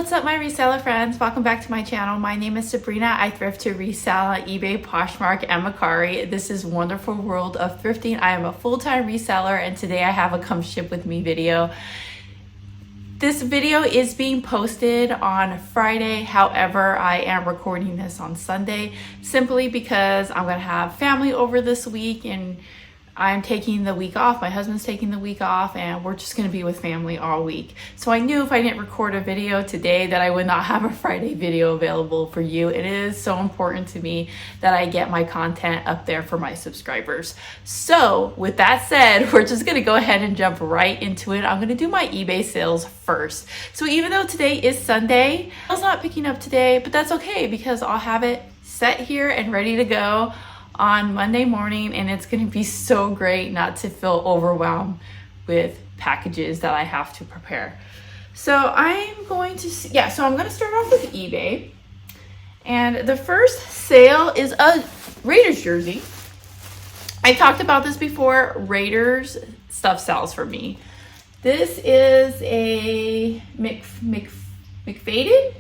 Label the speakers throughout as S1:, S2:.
S1: What's up, my reseller friends? Welcome back to my channel. My name is Sabrina. I thrift to resell on eBay, Poshmark, and Mercari. This is wonderful world of thrifting. I am a full-time reseller, and today I have a come ship with me video. This video is being posted on Friday. However, I am recording this on Sunday simply because I'm gonna have family over this week and I'm taking the week off. My husband's taking the week off and we're just gonna be with family all week. So I knew if I didn't record a video today that I would not have a Friday video available for you. It is so important to me that I get my content up there for my subscribers. So with that said, we're just gonna go ahead and jump right into it. I'm gonna do my eBay sales first. So even though today is Sunday, I was not picking up today, but that's okay because I'll have it set here and ready to go on Monday morning, and it's going to be so great not to feel overwhelmed with packages that I have to prepare. So I'm going to start off with eBay, and the first sale is a Raiders jersey. I talked about this before. Raiders stuff sells for me. This is a McFadden,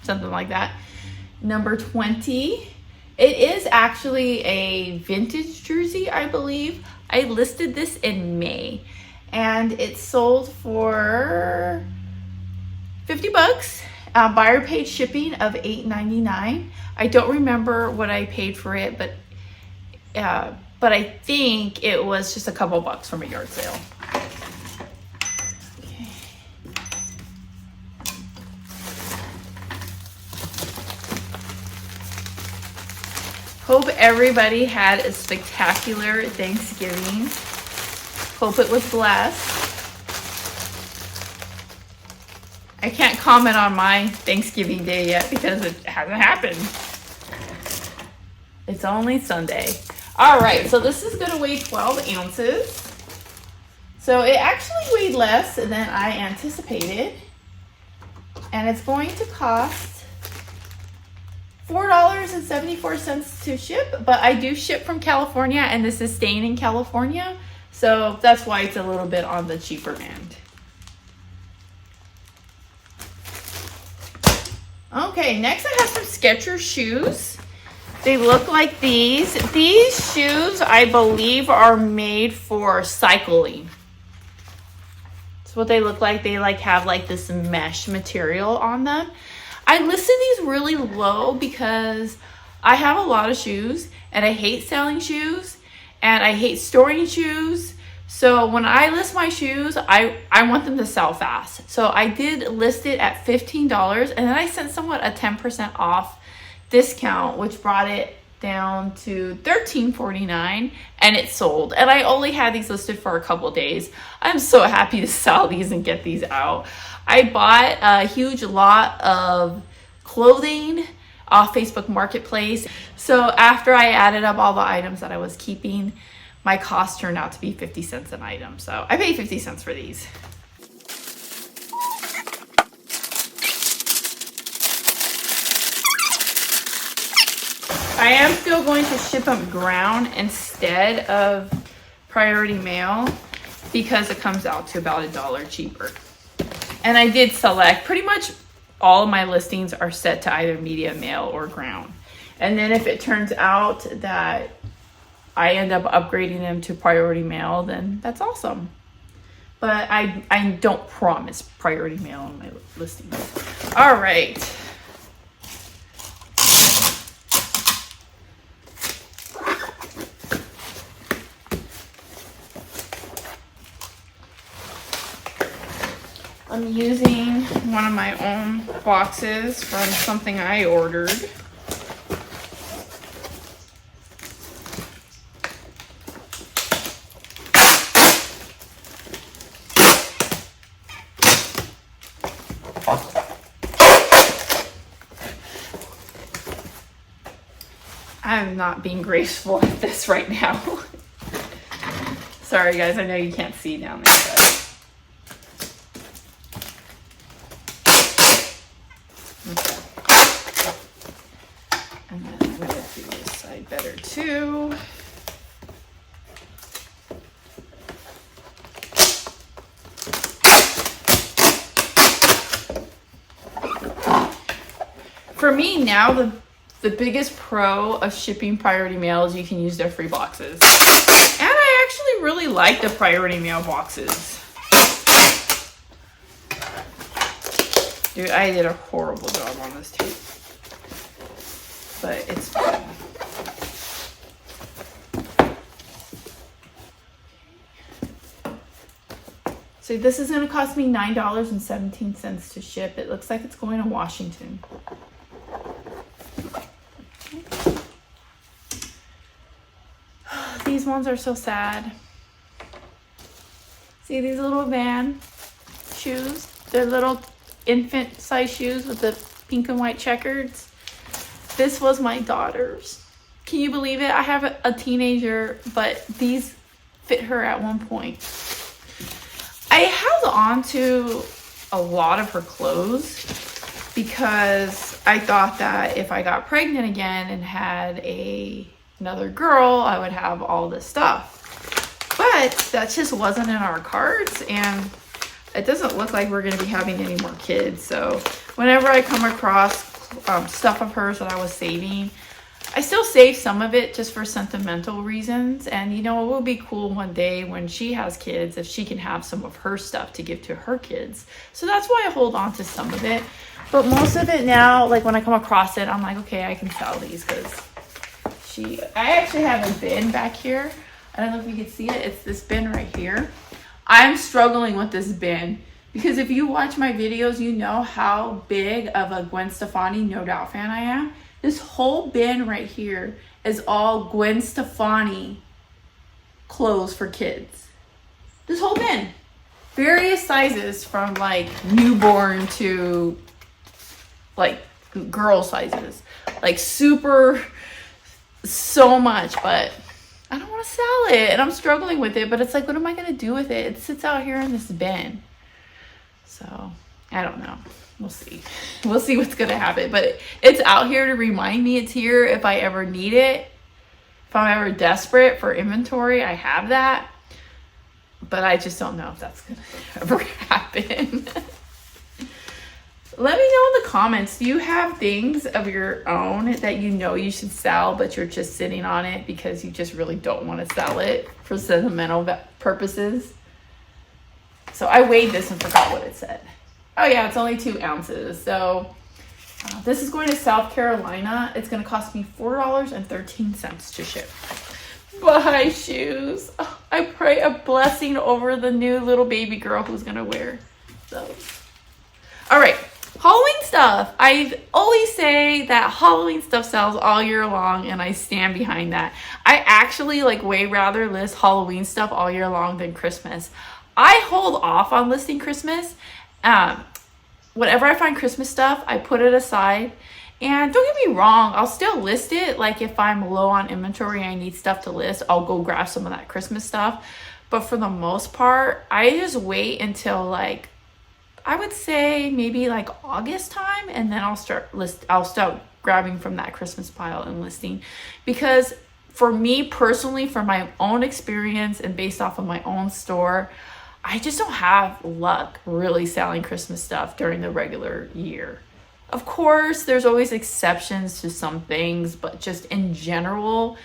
S1: something like that, number 20. It is actually a vintage jersey, I believe. I listed this in May and it sold for 50 bucks. Buyer paid shipping of $8.99. I don't remember what I paid for it, but I think it was just a couple bucks from a yard sale. Hope everybody had a spectacular Thanksgiving. Hope it was blessed. I can't comment on my Thanksgiving day yet because it hasn't happened. It's only Sunday. All right, so this is gonna weigh 12 ounces. So it actually weighed less than I anticipated. And it's going to cost $4.74 to ship, but I do ship from California and this is staying in California, so that's why it's a little bit on the cheaper end. Okay, next I have some Skechers shoes. They look like these. These shoes, I believe, are made for cycling. That's what they look like. They have this mesh material on them. I listed these really low because I have a lot of shoes and I hate selling shoes and I hate storing shoes. So when I list my shoes, I want them to sell fast. So I did list it at $15 and then I sent someone a 10% off discount, which brought it down to $13.49 and it sold. And I only had these listed for a couple days. I'm so happy to sell these and get these out. I bought a huge lot of clothing off Facebook Marketplace. So after I added up all the items that I was keeping, my cost turned out to be 50 cents an item. So I paid 50 cents for these. I am still going to ship them ground instead of priority mail because it comes out to about $1 cheaper. And I did select, pretty much all of my listings are set to either medium mail or ground. And then if it turns out that I end up upgrading them to priority mail, then that's awesome. But I don't promise priority mail on my listings. All right. I'm using one of my own boxes from something I ordered. I'm not being graceful at this right now. Sorry guys, I know you can't see down there, but and then I'm going to do this side better too. For me now, the biggest pro of shipping priority mail is you can use their free boxes. And I actually really like the priority mail boxes. Dude, I did a horrible job on this tape. But it's fun. So this is going to cost me $9.17 to ship. It looks like it's going to Washington. These ones are so sad. See these little Van shoes? They're little infant size shoes with the pink and white checkers. This was my daughter's. Can you believe it? I have a teenager, but these fit her at one point. I held on to a lot of her clothes because I thought that if I got pregnant again and had another girl, I would have all this stuff. But that just wasn't in our cards, and it doesn't look like we're going to be having any more kids. So whenever I come across stuff of hers that I was saving, I still save some of it just for sentimental reasons. And you know, it will be cool one day when she has kids if she can have some of her stuff to give to her kids. So that's why I hold on to some of it. But most of it now, like when I come across it, I'm like, okay, I can sell these because I actually have a bin back here. I don't know if you can see it. It's this bin right here. I'm struggling with this bin because if you watch my videos, you know how big of a Gwen Stefani No Doubt fan I am. This whole bin right here is all Gwen Stefani clothes for kids. This whole bin. Various sizes from like newborn to like girl sizes. Like super, so much, but I don't want to sell it and I'm struggling with it, but it's like, what am I going to do with it? It sits out here in this bin. So I don't know. We'll see. We'll see what's going to happen, but it's out here to remind me it's here if I ever need it. If I'm ever desperate for inventory, I have that, but I just don't know if that's going to ever happen. Let me know in the comments, do you have things of your own that you know you should sell, but you're just sitting on it because you just really don't want to sell it for sentimental purposes? So I weighed this and forgot what it said. Oh yeah, it's only 2 ounces. So this is going to South Carolina. It's going to cost me $4.13 to ship. Bye, shoes. Oh, I pray a blessing over the new little baby girl who's going to wear those. All right. Halloween stuff. I always say that Halloween stuff sells all year long, and I stand behind that. I actually like way rather list Halloween stuff all year long than Christmas. I hold off on listing Christmas. Whenever I find Christmas stuff, I put it aside. And don't get me wrong, I'll still list it. Like if I'm low on inventory and I need stuff to list, I'll go grab some of that Christmas stuff. But for the most part, I just wait until like, I would say maybe like August time, and then I'll start grabbing from that Christmas pile and listing. Because for me personally, from my own experience and based off of my own store, I just don't have luck really selling Christmas stuff during the regular year. Of course, there's always exceptions to some things, but just in general,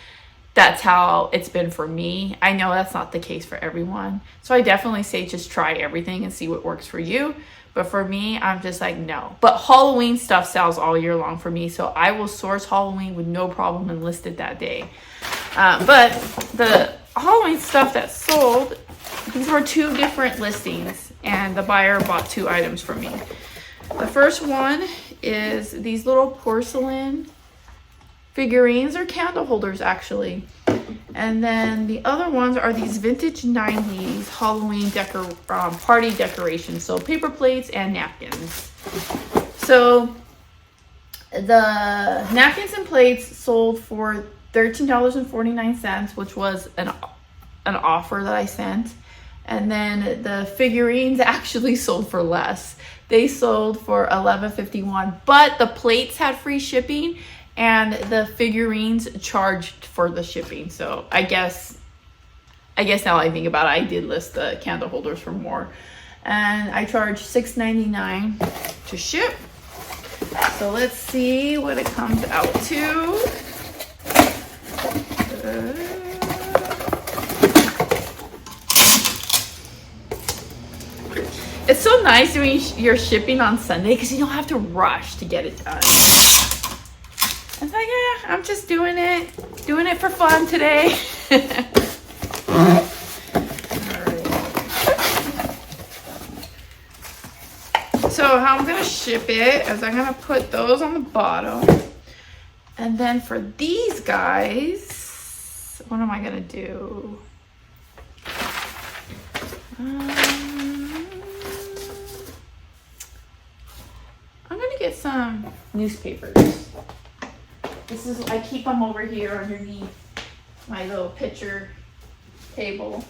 S1: that's how it's been for me. I know that's not the case for everyone. So I definitely say just try everything and see what works for you. But for me, I'm just like, no. But Halloween stuff sells all year long for me. So I will source Halloween with no problem and list it that day. But the Halloween stuff that sold, these were 2 different listings. And the buyer bought 2 items from me. The first one is these little porcelain figurines or candle holders actually, and then the other ones are these vintage 90s Halloween party decorations, so paper plates and napkins. So the napkins and plates sold for $13.49, which was an offer that I sent, and then the figurines actually sold for less. They sold for $11.51, but the plates had free shipping and the figurines charged for the shipping. So I guess now I think about it, I did list the candle holders for more. And I charged $6.99 to ship. So let's see what it comes out to. It's so nice doing your shipping on Sunday because you don't have to rush to get it done. It's like, yeah, I'm just doing it for fun today. Alright. So how I'm gonna ship it is I'm gonna put those on the bottom, and then for these guys, what am I gonna do? I'm gonna get some newspapers. I keep them over here underneath my little picture table.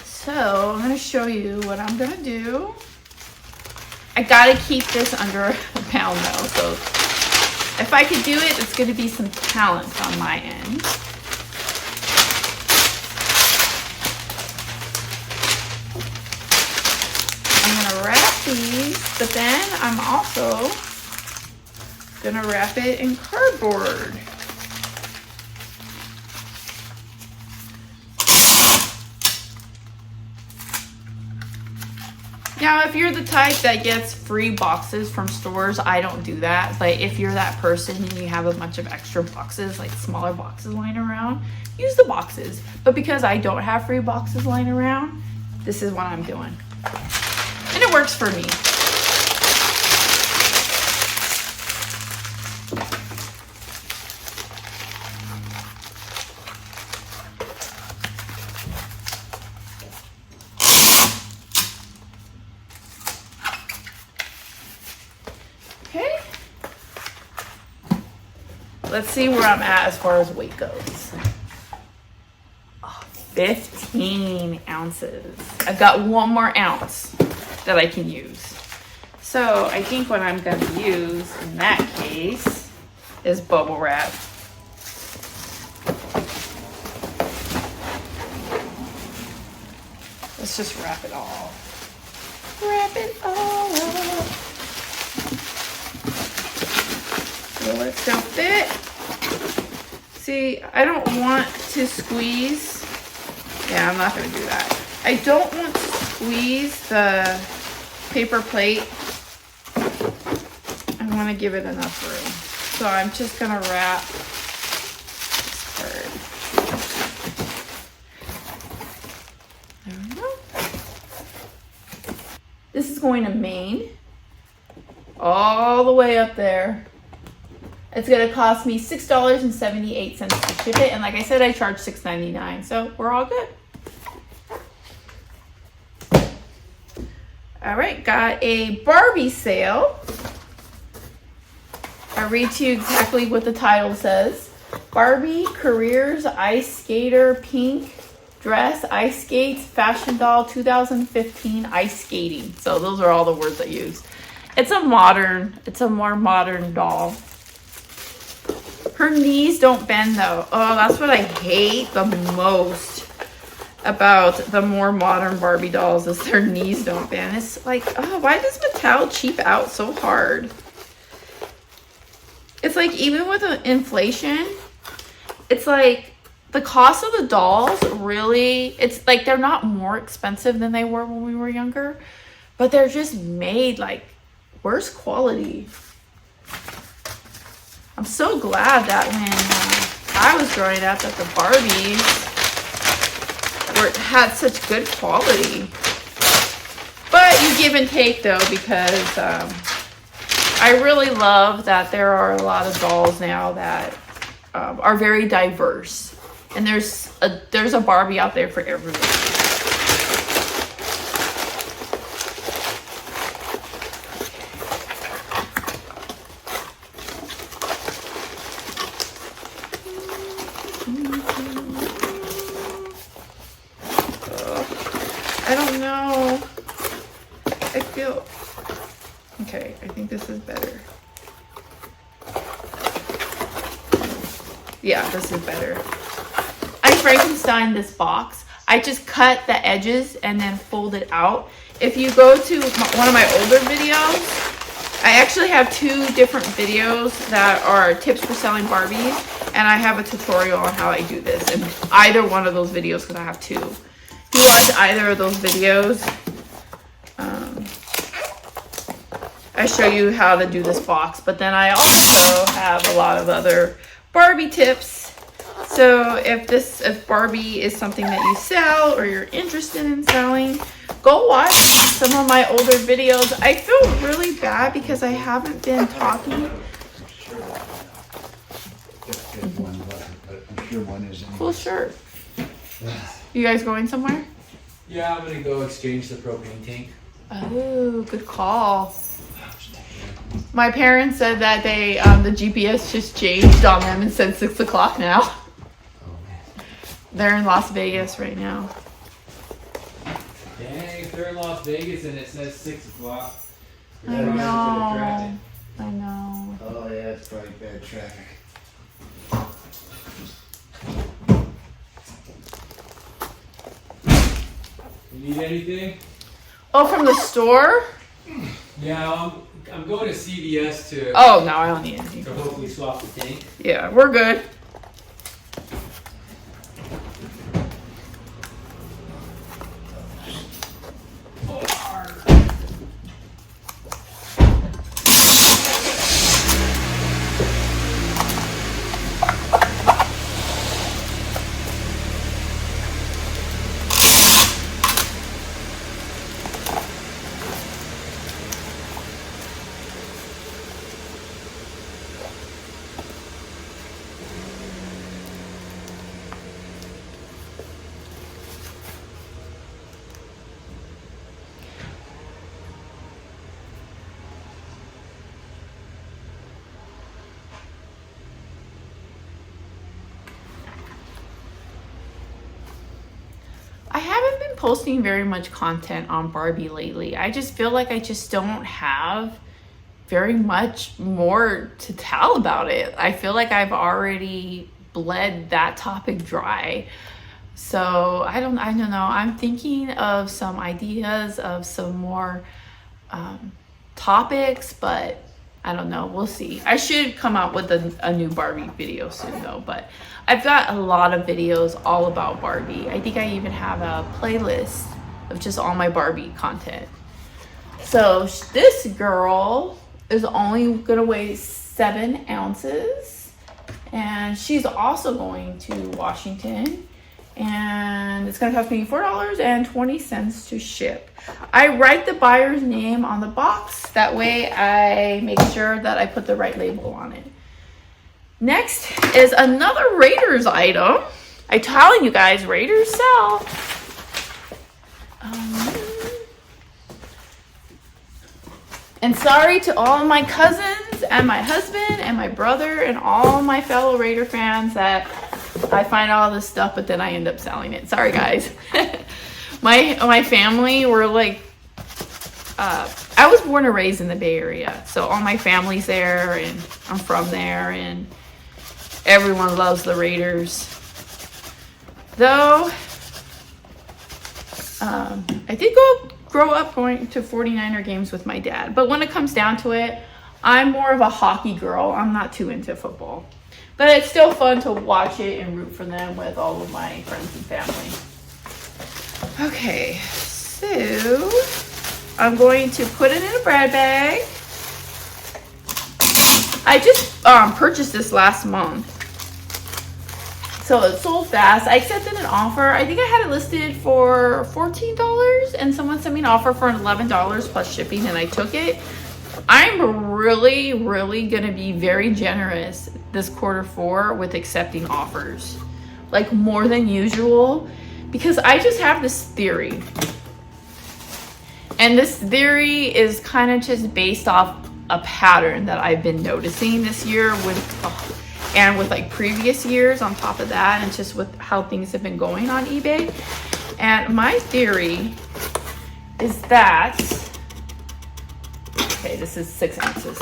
S1: So I'm gonna show you what I'm gonna do. I gotta keep this under a pound though, so if I could do it, it's gonna be some talent on my end. I'm gonna wrap these, but then I'm also gonna wrap it in cardboard. Now, if you're the type that gets free boxes from stores, I don't do that. Like, if you're that person and you have a bunch of extra boxes, like smaller boxes lying around, use the boxes. But because I don't have free boxes lying around, this is what I'm doing. And it works for me. Okay. Let's see where I'm at as far as weight goes. Oh, 15 ounces. I've got 1 more ounce that I can use. So I think what I'm going to use in that case is bubble wrap. Let's just wrap it all. Wrap it all up. Will it still fit? See, I don't want to squeeze. Yeah, I'm not going to do that. I don't want to squeeze the paper plate. I want to give it enough room. So I'm just going to wrap this part. There we go. This is going to Maine. All the way up there. It's going to cost me $6.78 to ship it. And like I said, I charge $6.99. So we're all good. All right, got a Barbie sale. I'll read to you exactly what the title says. Barbie Careers Ice Skater Pink Dress Ice Skates Fashion Doll 2015 Ice Skating. So those are all the words I use. It's a more modern doll. Her knees don't bend though. Oh, that's what I hate the most about the more modern Barbie dolls is their knees don't bend. It's like, oh, why does Mattel cheap out so hard? It's like, even with inflation, it's like the cost of the dolls really, it's like they're not more expensive than they were when we were younger, but they're just made like worse quality. I'm so glad that when I was growing up that the Barbies had such good quality. But you give and take though, because I really love that there are a lot of dolls now that are very diverse. And there's a Barbie out there for everyone. I don't know. I feel... Okay, I think this is better. Yeah, this is better. Frankenstein this box. I just cut the edges and then fold it out. If you go to one of my older videos, I actually have 2 different videos that are tips for selling Barbies, and I have a tutorial on how I do this in either one of those videos because I have 2. If you watch either of those videos, I show you how to do this box, but then I also have a lot of other Barbie tips. So if Barbie is something that you sell or you're interested in selling, go watch some of my older videos. I feel really bad because I haven't been talking. Cool shirt. You guys going somewhere?
S2: Yeah, I'm gonna go exchange the propane tank.
S1: Oh, good call. My parents said that they the GPS just changed on them and said 6 o'clock now. They're in Las Vegas right now.
S2: Dang, if they're in Las Vegas and it says 6 o'clock.
S1: I know. I know.
S3: Oh yeah, it's probably bad traffic.
S2: You need anything?
S1: Oh, from the store?
S2: Yeah, I'm going to CVS to
S1: Oh, no, I don't need anything.
S2: to hopefully swap the tank.
S1: Yeah, we're good. I haven't been posting very much content on Barbie lately. I just feel like I just don't have very much more to tell about it. I feel like I've already bled that topic dry. So I don't know. I'm thinking of some ideas of some more topics, but I don't know. We'll see. I should come out with a new Barbie video soon though, but I've got a lot of videos all about Barbie. I think I even have a playlist of just all my Barbie content. So this girl is only gonna weigh 7 ounces, and she's also going to Washington, and it's gonna cost me $4.20 to ship. I write the buyer's name on the box. That way I make sure that I put the right label on it. Next is another Raiders item. I'm telling you guys, Raiders sell. And sorry to all my cousins and my husband and my brother and all my fellow Raider fans that I find all this stuff, but then I end up selling it. Sorry, guys. My family were like, I was born and raised in the Bay Area, so all my family's there, and I'm from there, and everyone loves the Raiders. Though, I did grow up going to 49er games with my dad, but when it comes down to it, I'm more of a hockey girl. I'm not too into football, but it's still fun to watch it and root for them with all of my friends and family. Okay, so I'm going to put it in a bread bag. I just purchased this last month, so it sold fast. I accepted an offer. I think I had it listed for $14, and someone sent me an offer for $11 plus shipping, and I took it. I'm really gonna be very generous this Q4 with accepting offers, like more than usual, because I just have this theory. And this theory is kind of just based off a pattern that I've been noticing this year and with like previous years on top of that, and just with how things have been going on eBay. And my theory is that, okay, this is 6 ounces.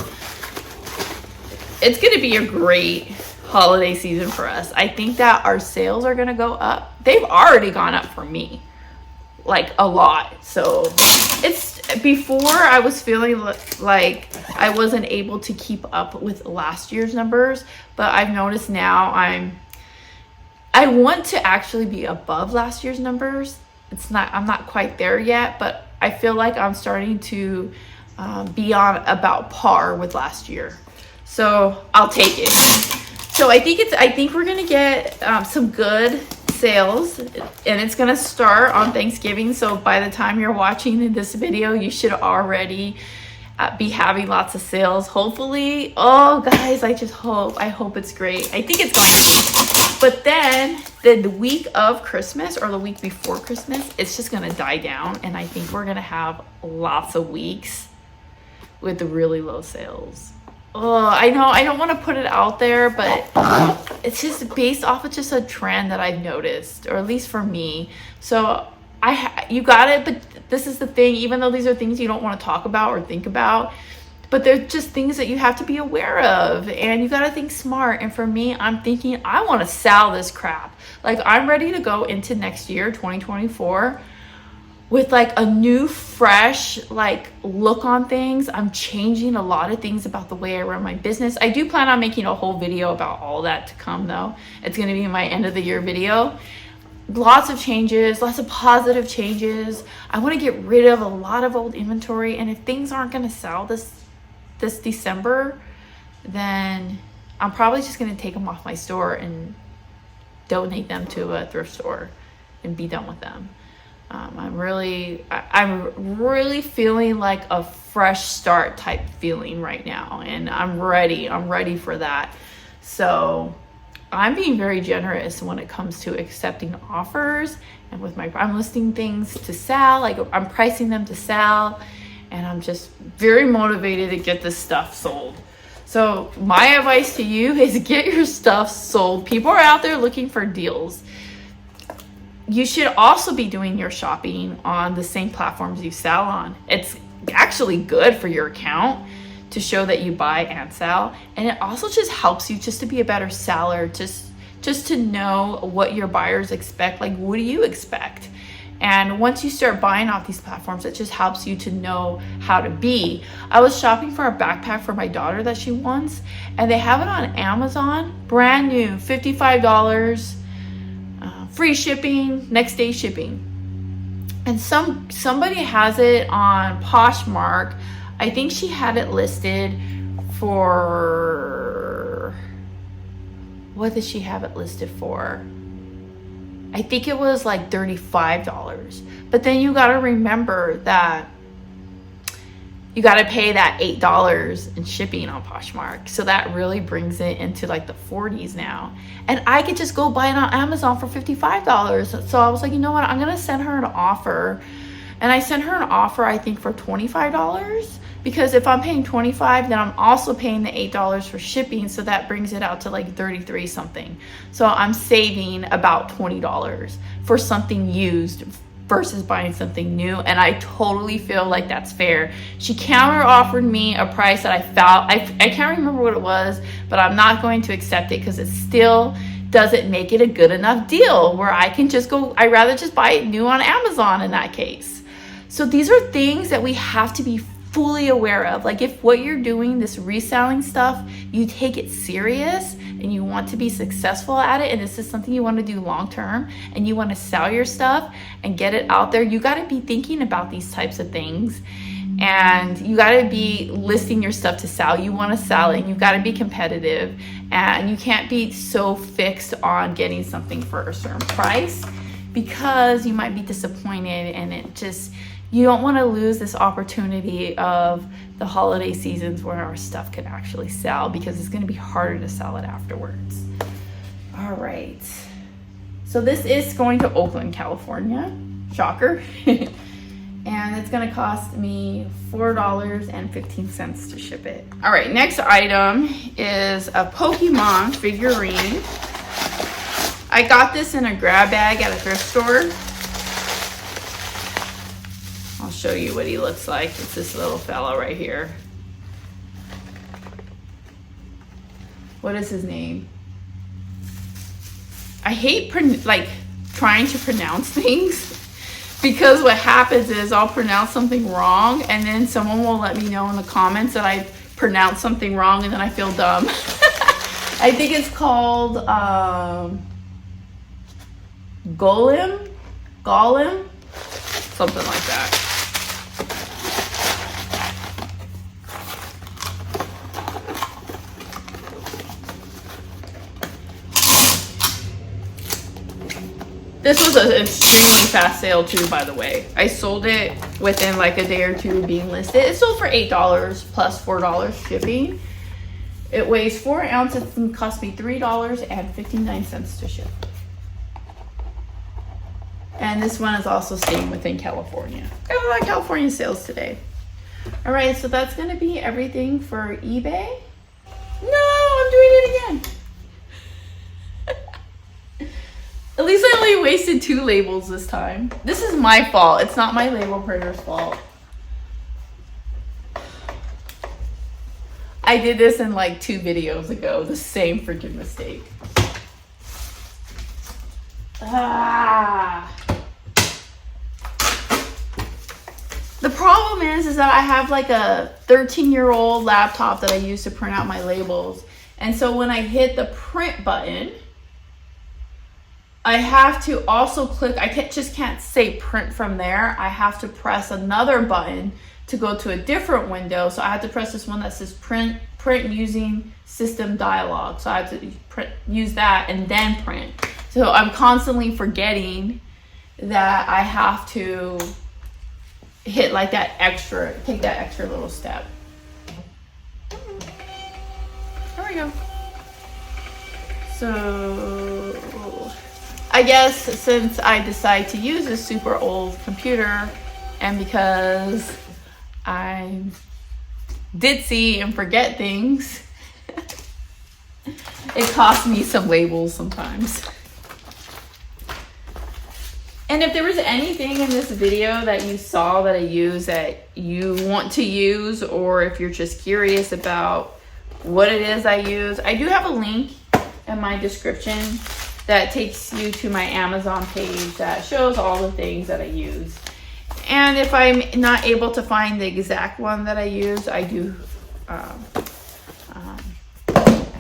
S1: It's gonna be a great holiday season for us. I think that our sales are gonna go up. They've already gone up for me, like a lot. So it's, before I was feeling like I wasn't able to keep up with last year's numbers, but I've noticed now I want to actually be above last year's numbers. I'm not quite there yet, but I feel like I'm starting to be on about par with last year. So I'll take it. So I think we're gonna get some good sales, and it's gonna start on Thanksgiving. So by the time you're watching this video, you should already be having lots of sales, hopefully. Oh guys, I hope it's great. I think it's going to be. But then the week of Christmas or the week before Christmas, it's just gonna die down, and I think we're gonna have lots of weeks with really low sales. Oh, I know I don't want to put it out there, but it's just based off of just a trend that I've noticed, or at least for me. So you got it, but this is the thing, even though these are things you don't want to talk about or think about, but they're just things that you have to be aware of, and you got to think smart. And for me, I'm thinking I want to sell this crap. Like, I'm ready to go into next year, 2024, with like a new, fresh like look on things. I'm changing a lot of things about the way I run my business. I do plan on making a whole video about all that to come though. It's going to be my end of the year video. Lots of changes, lots of positive changes. I want to get rid of a lot of old inventory, and if things aren't going to sell this December, then I'm probably just going to take them off my store and donate them to a thrift store and be done with them. I'm really feeling like a fresh start type feeling right now, and I'm ready for that. So I'm being very generous when it comes to accepting offers, and with I'm listing things to sell, like I'm pricing them to sell, and I'm just very motivated to get this stuff sold. So my advice to you is get your stuff sold. People are out there looking for deals. You should also be doing your shopping on the same platforms you sell on. It's actually good for your account to show that you buy and sell, and it also just helps you just to be a better seller, just to know what your buyers expect. Like, what do you expect? And once you start buying off these platforms, it just helps you to know how to be. I was shopping for a backpack for my daughter that she wants, and they have it on Amazon, brand new, $55. Free shipping, next day shipping. And somebody has it on Poshmark. I think she had it listed for, what did she have it listed for? I think it was like $35. But then you got to remember that you got to pay that $8 in shipping on Poshmark. So that really brings it into like the 40s now. And I could just go buy it on Amazon for $55. So I was like, you know what? I'm going to send her an offer. And I sent her an offer, I think, for $25. Because if I'm paying $25, then I'm also paying the $8 for shipping. So that brings it out to like $33 something. So I'm saving about $20 for something used versus buying something new, and I totally feel like that's fair. She counter offered me a price that I felt, I can't remember what it was, but I'm not going to accept it because it still doesn't make it a good enough deal where I can just go, I'd rather just buy it new on Amazon in that case. So these are things that we have to be fully aware of. Like, if what you're doing, this reselling stuff, you take it serious and you want to be successful at it, and this is something you want to do long term, and you want to sell your stuff and get it out there, you got to be thinking about these types of things, and you got to be listing your stuff to sell. You want to sell it, and you got to be competitive, and you can't be so fixed on getting something for a certain price because you might be disappointed, and it just, you don't want to lose this opportunity of the holiday seasons where our stuff can actually sell, because it's going to be harder to sell it afterwards. All right. So this is going to Oakland, California. Shocker. And it's going to cost me $4.15 to ship it. All right. Next item is a Pokemon figurine. I got this in a grab bag at a thrift store. I'll show you what he looks like. It's this little fella right here. What is his name? I hate like trying to pronounce things, because what happens is I'll pronounce something wrong and then someone will let me know in the comments that I pronounced something wrong, and then I feel dumb. I think it's called Golem, something like that. This was an extremely fast sale too, by the way. I sold it within like a day or two of being listed. It sold for $8 plus $4 shipping. It weighs 4 ounces and cost me $3.59 to ship. And this one is also staying within California. I have a lot of California sales today. All right, so that's gonna be everything for eBay. No, I'm doing it again. At least I only wasted 2 labels this time. This is my fault. It's not my label printer's fault. I did this in like 2 videos ago, the same freaking mistake. The problem is that I have like a 13-year-old laptop that I use to print out my labels. And so when I hit the print button, I have to also click, I can't say print from there. I have to press another button to go to a different window. So I have to press this one that says print using system dialog. So I have to use that and then print. So I'm constantly forgetting that I have to hit like take that extra little step. There we go. So I guess since I decided to use a super old computer, and because I'm ditzy and forget things, it costs me some labels sometimes. And if there was anything in this video that you saw that I use that you want to use, or if you're just curious about what it is I use, I do have a link in my description that takes you to my Amazon page that shows all the things that I use. And if I'm not able to find the exact one that I use, I do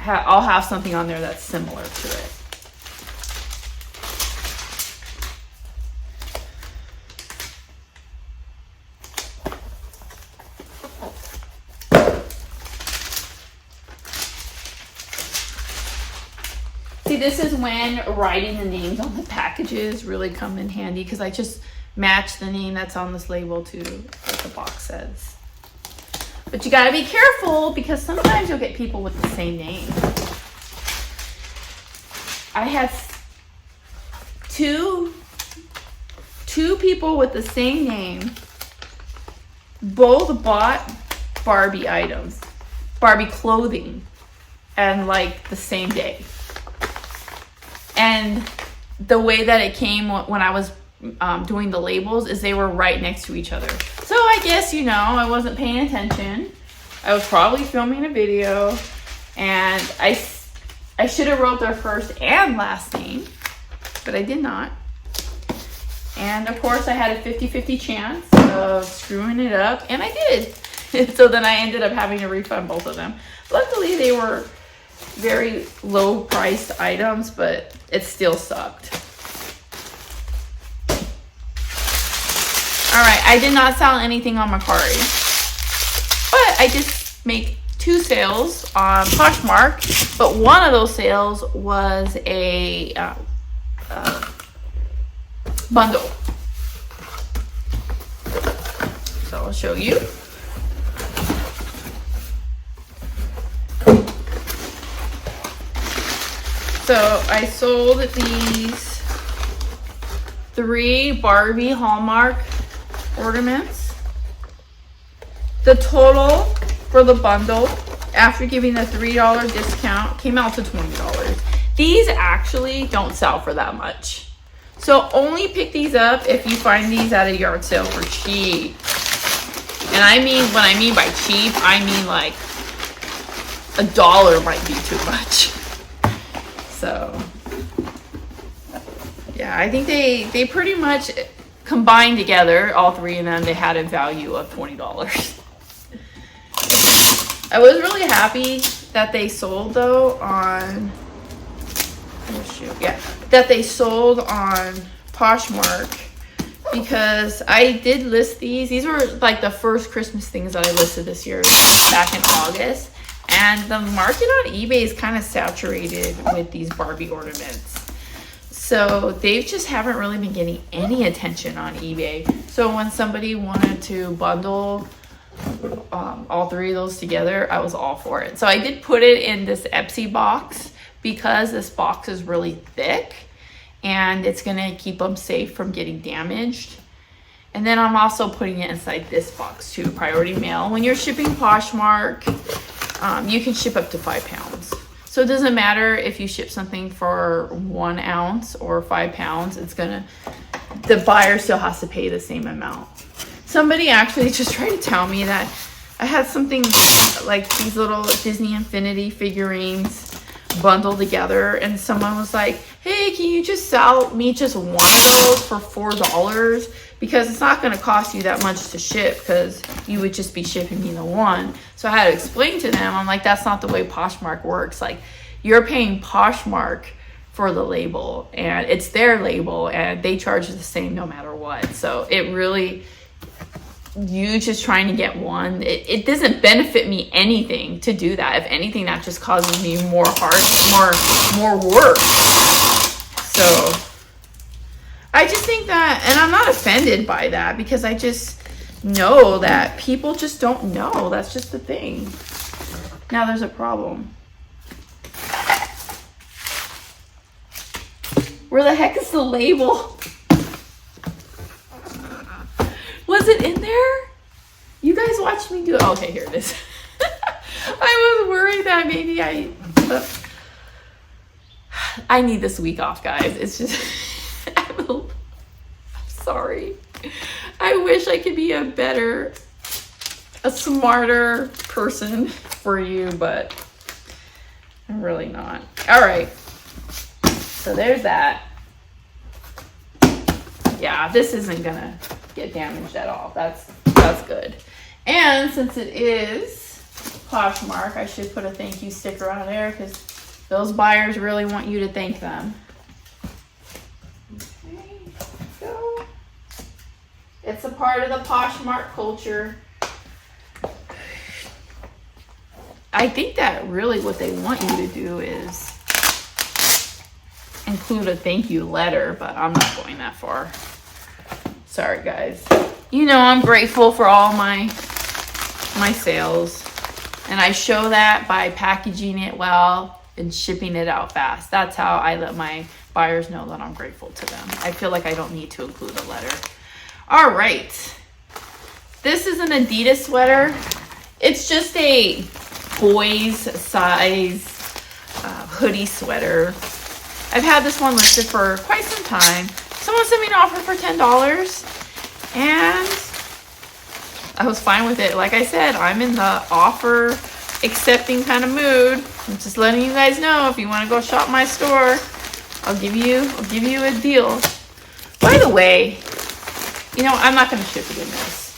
S1: I'll have something on there that's similar to it. See, this is when writing the names on the packages really come in handy, because I just match the name that's on this label to what the box says. But you gotta be careful, because sometimes you'll get people with the same name. I had two people with the same name, both bought Barbie items, Barbie clothing, and like the same day. And the way that it came when I was doing the labels is they were right next to each other. So I guess, you know, I wasn't paying attention. I was probably filming a video, and I should have wrote their first and last name, but I did not. And of course I had a 50-50 chance of screwing it up, and I did. So then I ended up having to refund both of them. Luckily they were very low priced items, but it still sucked. All right, I did not sell anything on Mercari, but I did make 2 sales on Poshmark, but one of those sales was a bundle. So I'll show you. So I sold these 3 Barbie Hallmark ornaments. The total for the bundle, after giving the $3 discount, came out to $20. These actually don't sell for that much. So only pick these up if you find these at a yard sale for cheap. And I mean, when I mean by cheap, I mean like $1 might be too much. So Yeah, I think they pretty much combined together, all three of them, they had a value of $20. I was really happy that they sold though on, oh shoot, yeah, that they sold on Poshmark, because I did list these. These were like the first Christmas things that I listed this year back in August. And the market on eBay is kind of saturated with these Barbie ornaments. So they just haven't really been getting any attention on eBay. So when somebody wanted to bundle all three of those together, I was all for it. So I did put it in this Epsi box because this box is really thick and it's gonna keep them safe from getting damaged. And then I'm also putting it inside this box too, priority mail. When you're shipping Poshmark, you can ship up to 5 pounds. So it doesn't matter if you ship something for 1 ounce or 5 pounds, the buyer still has to pay the same amount. Somebody actually just tried to tell me that I had something like these little Disney Infinity figurines bundled together, and someone was like, hey, can you just sell me just one of those for $4? Because it's not going to cost you that much to ship, because you would just be shipping me the one. So I had to explain to them, I'm like, that's not the way Poshmark works. Like, you're paying Poshmark for the label, and it's their label, and they charge the same no matter what. So it really, you just trying to get one, it doesn't benefit me anything to do that. If anything, that just causes me more work. So I just think that, and I'm not offended by that, because I just know that people just don't know. That's just the thing. Now there's a problem. Where the heck is the label? Was it in there? You guys watched me do it. Oh, okay, here it is. I was worried that maybe I need this week off, guys. It's just, I'm sorry. I wish I could be a smarter person for you, but I'm really not. All right. So there's that. Yeah, this isn't gonna get damaged at all. That's good. And since it is Poshmark, I should put a thank you sticker on there, because those buyers really want you to thank them. Okay, so it's a part of the Poshmark culture. I think that really what they want you to do is include a thank you letter, but I'm not going that far. Sorry, guys. You know, I'm grateful for all my sales, and I show that by packaging it well and shipping it out fast. That's how I let my buyers know that I'm grateful to them. I feel like I don't need to include a letter. All right. This is an Adidas sweater. It's just a boys size hoodie sweater. I've had this one listed for quite some time. Someone sent me an offer for $10, and I was fine with it. Like I said, I'm in the offer accepting kind of mood. I'm just letting you guys know, if you want to go shop my store, I'll give you a deal. By the way, you know, I'm not going to ship it in this.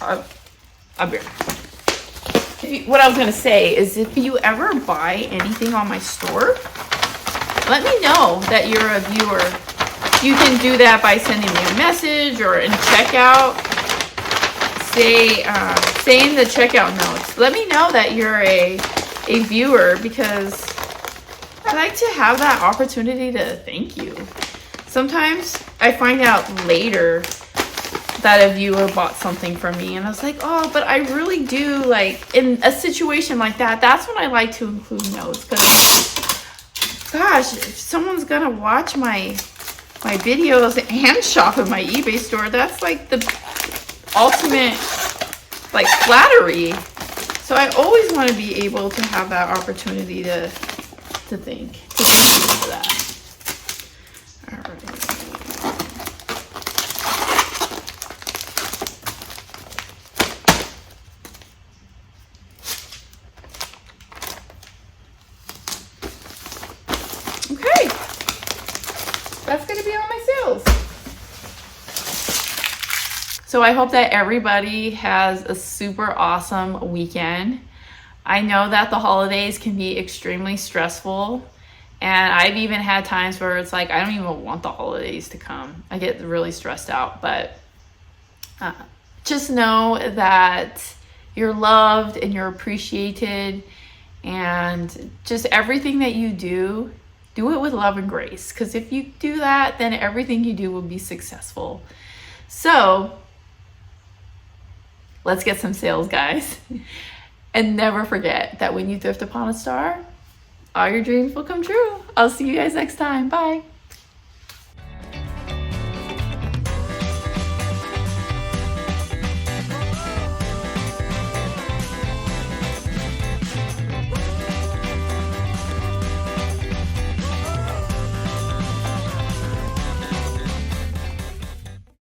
S1: I'll be right back. What I was going to say is, if you ever buy anything on my store, let me know that you're a viewer. You can do that by sending me a message, or in checkout, say in the checkout notes, let me know that you're a viewer, because I like to have that opportunity to thank you. Sometimes I find out later that a viewer bought something from me, and I was like, oh, but I really do, like, in a situation like that, that's when I like to include notes, because gosh, if someone's gonna watch my videos and shop at my eBay store, that's like the ultimate, like, flattery. So I always want to be able to have that opportunity to thank you for that. All right. Okay, that's gonna be all my sales. So I hope that everybody has a super awesome weekend. I know that the holidays can be extremely stressful, and I've even had times where it's like I don't even want the holidays to come. I get really stressed out, but just know that you're loved and you're appreciated, and just everything that you do it with love and grace, because if you do that, then everything you do will be successful. So let's get some sales, guys. And never forget that when you thrift upon a star, all your dreams will come true. I'll see you guys next time. Bye.